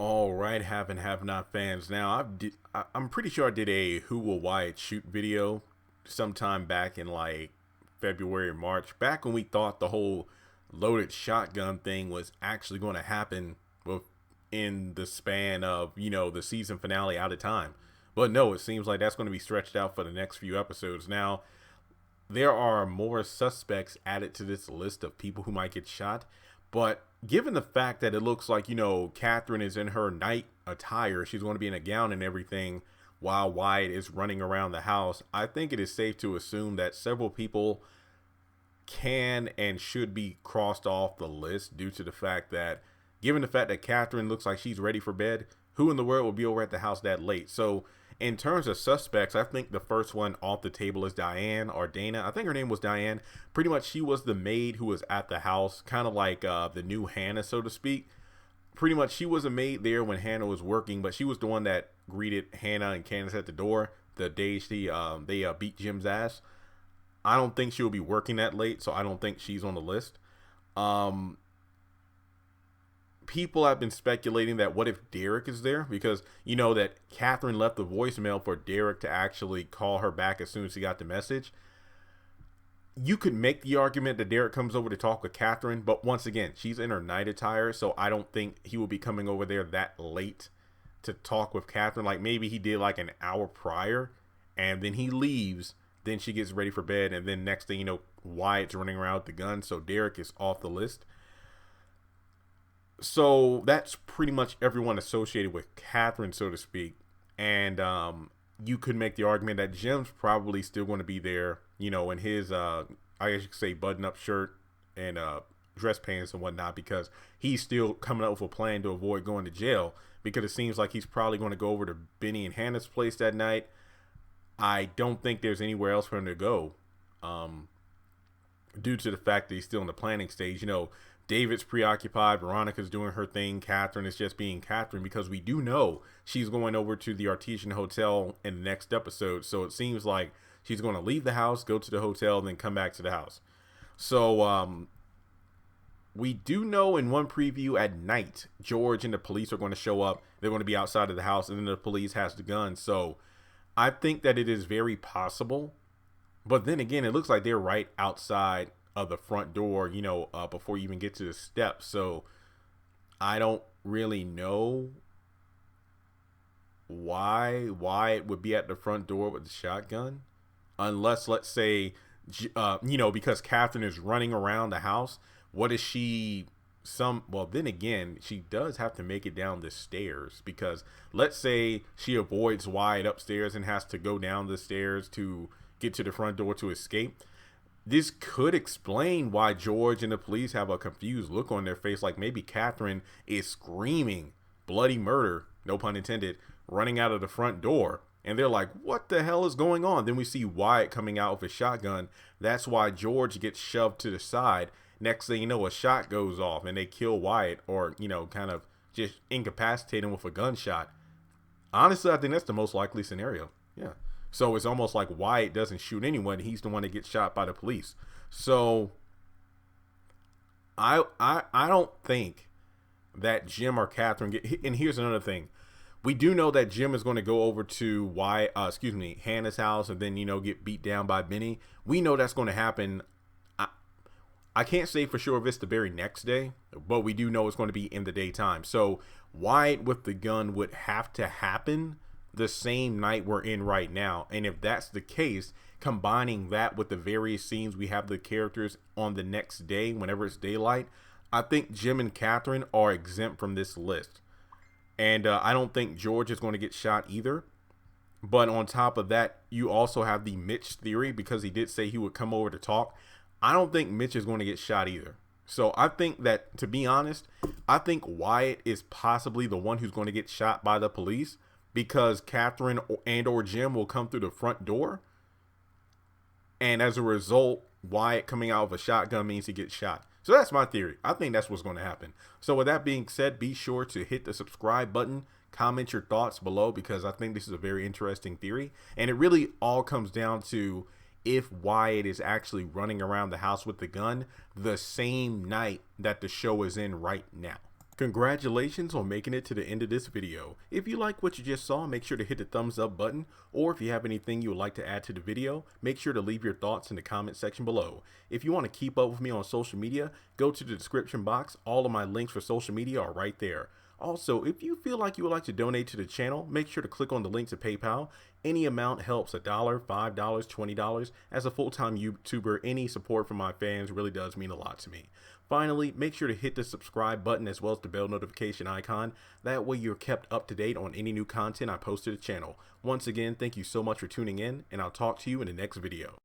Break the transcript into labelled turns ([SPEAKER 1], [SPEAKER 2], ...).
[SPEAKER 1] All right, have and have not fans. Now, I'm pretty sure I did a Who Will Wyatt Shoot video sometime back in like February or March, back when we thought the whole loaded shotgun thing was actually going to happen in the span of, the season finale out of time. But no, it seems like that's going to be stretched out for the next few episodes. Now, there are more suspects added to this list of people who might get shot. But given the fact that it looks like, Catherine is in her night attire, she's going to be in a gown and everything while Wyatt is running around the house, I think it is safe to assume that several people can and should be crossed off the list due to the fact that, given the fact that Catherine looks like she's ready for bed, who in the world will be over at the house that late? So, in terms of suspects, I think the first one off the table is Diane or Dana. I think her name was Diane. Pretty much she was the maid who was at the house, kind of like the new Hannah, so to speak. Pretty much she was a maid there when Hannah was working, but she was the one that greeted Hannah and Candace at the door the day they beat Jim's ass. I don't think she'll be working that late, so I don't think she's on the list. People have been speculating that what if Derek is there, because that Catherine left the voicemail for Derek to actually call her back as soon as he got the message. You could make the argument that Derek comes over to talk with Catherine, but once again, she's in her night attire, so I don't think he will be coming over there that late to talk with Catherine. Like maybe he did like an hour prior, and then he leaves, then she gets ready for bed, and then next thing you know, Wyatt's running around with the gun, so Derek is off the list. So that's pretty much everyone associated with Catherine, so to speak. And you could make the argument that Jim's probably still going to be there, in his, I guess you could say, button-up shirt and dress pants and whatnot, because he's still coming up with a plan to avoid going to jail, because it seems like he's probably going to go over to Benny and Hannah's place that night. I don't think there's anywhere else for him to go, due to the fact that he's still in the planning stage. David's preoccupied, Veronica's doing her thing, Catherine is just being Catherine, because we do know she's going over to the Artesian Hotel in the next episode. So it seems like she's going to leave the house, go to the hotel, then come back to the house. So we do know in one preview at night, George and the police are going to show up. They're going to be outside of the house, and then the police has the gun. So I think that it is very possible. But then again, it looks like they're right outside of the front door, before you even get to the steps. So I don't really know why it would be at the front door with the shotgun, unless, let's say, because Catherine is running around the house. What is she? Well, then again, she does have to make it down the stairs, because let's say she avoids Wyatt upstairs and has to go down the stairs to get to the front door to escape. This could explain why George and the police have a confused look on their face, like maybe Catherine is screaming bloody murder, no pun intended, running out of the front door. And they're like, what the hell is going on? Then we see Wyatt coming out with a shotgun. That's why George gets shoved to the side. Next thing you know, a shot goes off and they kill Wyatt, or, kind of just incapacitate him with a gunshot. Honestly, I think that's the most likely scenario. Yeah. So it's almost like Wyatt doesn't shoot anyone. He's the one that gets shot by the police. So I don't think that Jim or Catherine get. And here's another thing. We do know that Jim is going to go over to Hannah's house and then, get beat down by Benny. We know that's going to happen. I can't say for sure if it's the very next day, but we do know it's going to be in the daytime. So Wyatt with the gun would have to happen the same night we're in right now. And if that's the case, combining that with the various scenes we have the characters on the next day whenever it's daylight, I think Jim and Catherine are exempt from this list. And I don't think George is going to get shot either. But on top of that, you also have the Mitch theory, because he did say he would come over to talk. I don't think Mitch is going to get shot either. So I think that, to be honest, I think Wyatt is possibly the one who's going to get shot by the police, because Catherine and or Jim will come through the front door. And as a result, Wyatt coming out with a shotgun means he gets shot. So that's my theory. I think that's what's going to happen. So with that being said, be sure to hit the subscribe button, comment your thoughts below, because I think this is a very interesting theory. And it really all comes down to if Wyatt is actually running around the house with the gun the same night that the show is in right now. Congratulations on making it to the end of this video. If you like what you just saw, make sure to hit the thumbs up button, or if you have anything you would like to add to the video, make sure to leave your thoughts in the comment section below. If you want to keep up with me on social media, go to the description box. All of my links for social media are right there. Also, if you feel like you would like to donate to the channel, make sure to click on the link to PayPal. Any amount helps. $1, $5, $20. As a full-time YouTuber, any support from my fans really does mean a lot to me. Finally, make sure to hit the subscribe button as well as the bell notification icon. That way you're kept up to date on any new content I post to the channel. Once again, thank you so much for tuning in, and I'll talk to you in the next video.